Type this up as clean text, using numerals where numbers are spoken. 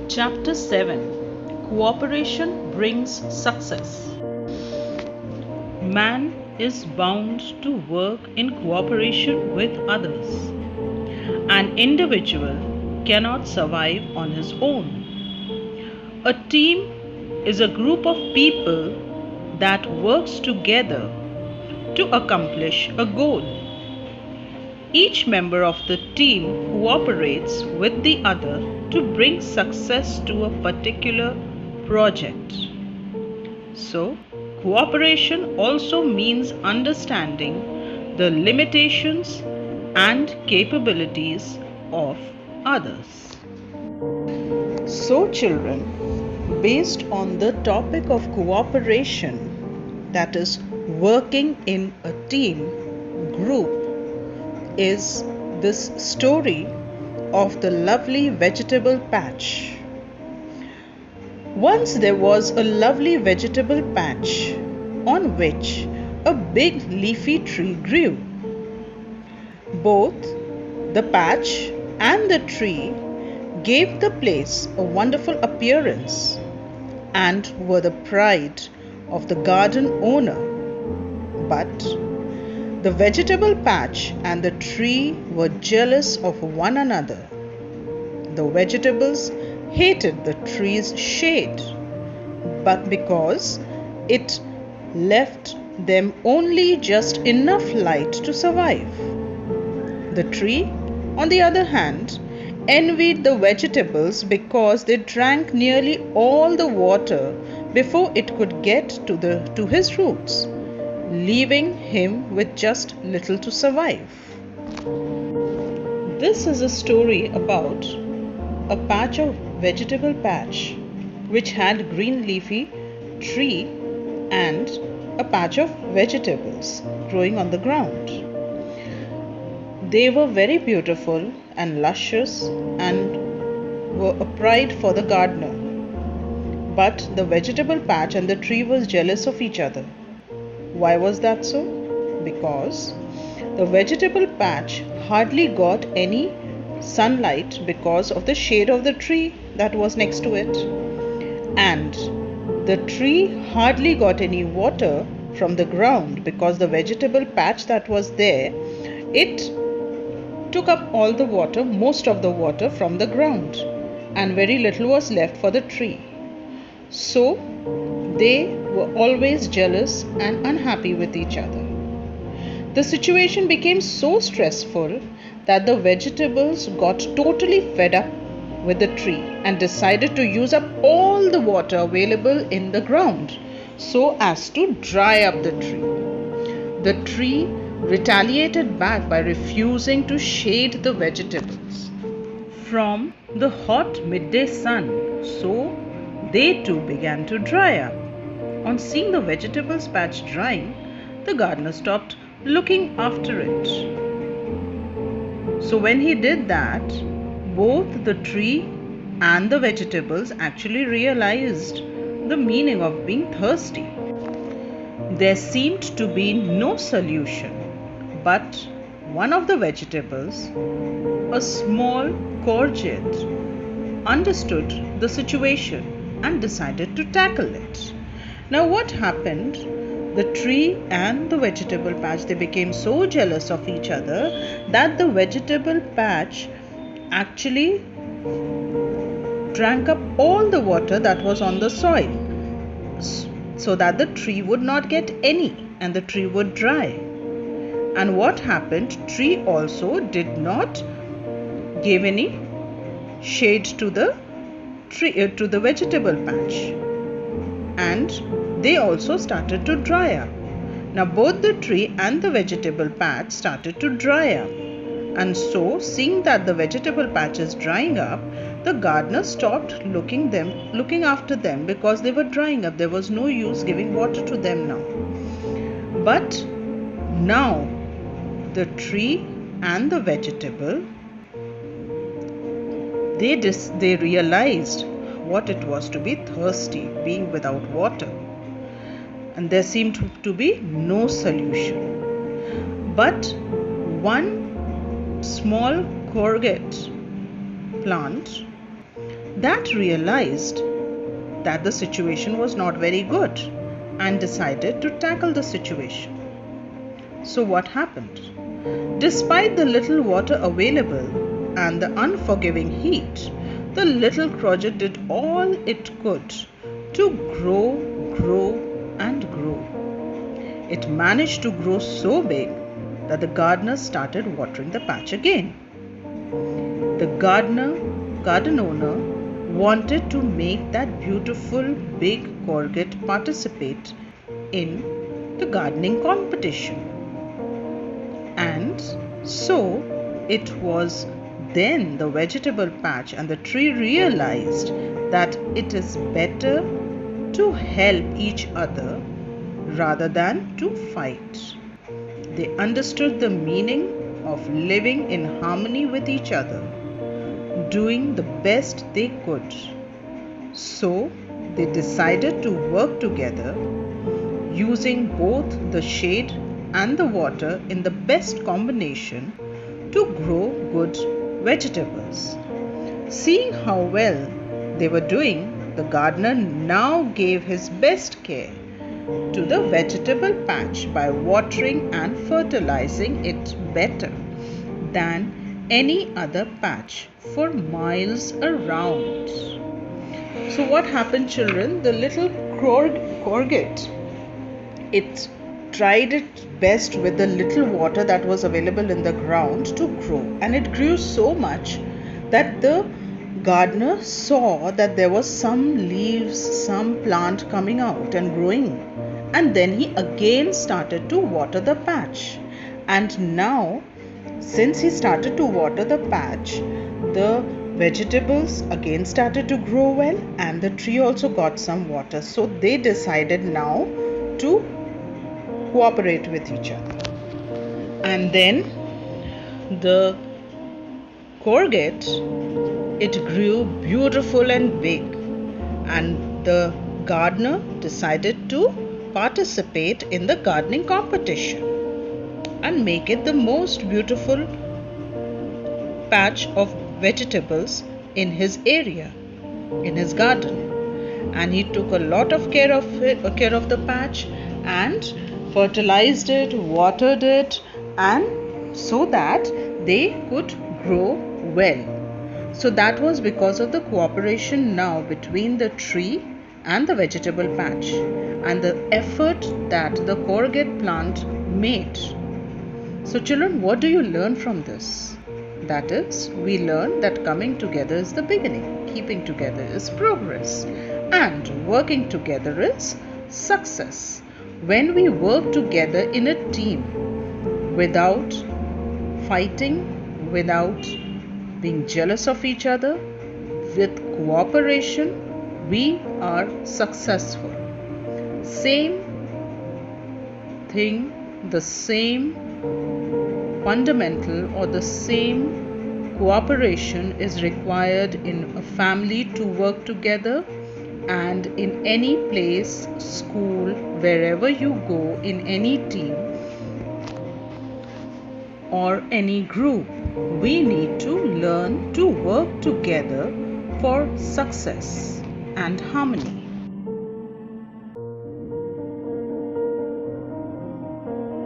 Chapter 7. Cooperation brings success. Man is bound to work in cooperation with others. An individual cannot survive on his own. A team is a group of people that works together to accomplish a goal. Each member of the team cooperates with the other to bring success to a particular project. So, cooperation also means understanding the limitations and capabilities of others. So, children, based on the topic of cooperation, that is, working in a team, group, is this story of the lovely vegetable patch. Once there was a lovely vegetable patch on which a big leafy tree grew. Both the patch and the tree gave the place a wonderful appearance and were the pride of the garden owner. But the vegetable patch and the tree were jealous of one another. The vegetables hated the tree's shade, but because it left them only just enough light to survive. The tree, on the other hand, envied the vegetables because they drank nearly all the water before it could get to his roots, leaving him with just little to survive. This is a story about a patch of vegetable patch which had green leafy tree and a patch of vegetables growing on the ground. They were very beautiful and luscious and were a pride for the gardener. But the vegetable patch and the tree was jealous of each other. Why was that so? Because the vegetable patch hardly got any sunlight because of the shade of the tree that was next to it, and the tree hardly got any water from the ground because the vegetable patch that was there, it took up all the water, most of the water from the ground, and very little was left for the tree. So they were always jealous and unhappy with each other. The situation became so stressful that the vegetables got totally fed up with the tree and decided to use up all the water available in the ground so as to dry up the tree. The tree retaliated back by refusing to shade the vegetables from the hot midday sun, so they too began to dry up. On seeing the vegetables patch drying, the gardener stopped looking after it. So when he did that, both the tree and the vegetables actually realized the meaning of being thirsty. There seemed to be no solution, but one of the vegetables, a small courgette, understood the situation and decided to tackle it. Now what happened? The tree and the vegetable patch, they became so jealous of each other that the vegetable patch actually drank up all the water that was on the soil so that the tree would not get any and the tree would dry. And what happened? Tree also did not give any shade to the tree to the vegetable patch, and they also started to dry up. Now both the tree and the vegetable patch started to dry up. And so, seeing that the vegetable patch is drying up, the gardener stopped looking after them because they were drying up. There was no use giving water to them now. But now the tree and the vegetable, they realized what it was to be thirsty, being without water. And there seemed to be no solution. But one small courgette plant that realized that the situation was not very good and decided to tackle the situation. So what happened? Despite the little water available and the unforgiving heat, the little project did all it could to grow, and grow. It managed to grow so big that the gardener started watering the patch again. The garden owner, wanted to make that beautiful big courgette participate in the gardening competition. And so it was then the vegetable patch and the tree realized that it is better to help each other rather than to fight. They understood the meaning of living in harmony with each other, doing the best they could. So they decided to work together, using both the shade and the water in the best combination to grow good vegetables. Seeing how well they were doing, the gardener now gave his best care to the vegetable patch by watering and fertilizing it better than any other patch for miles around. So what happened, children? The little courgette, it tried its best with the little water that was available in the ground to grow, and it grew so much that the gardener saw that there was some leaves, some plant coming out and growing, and then he again started to water the patch. And now, since he started to water the patch, the vegetables again started to grow well, and the tree also got some water. So they decided now to cooperate with each other. And then the courgette, it grew beautiful and big, and the gardener decided to participate in the gardening competition and make it the most beautiful patch of vegetables in his area, in his garden. And he took a lot of care of the patch and fertilized it, watered it, and so that they could grow well. So that was because of the cooperation now between the tree and the vegetable patch and the effort that the courgette plant made. So children, what do you learn from this? That is, we learn that coming together is the beginning, keeping together is progress, and working together is success. When we work together in a team without fighting, without being jealous of each other, with cooperation, we are successful. Same thing, the same fundamental or the same cooperation is required in a family to work together, and in any place, school, wherever you go, in any team or any group, we need to learn to work together for success and harmony.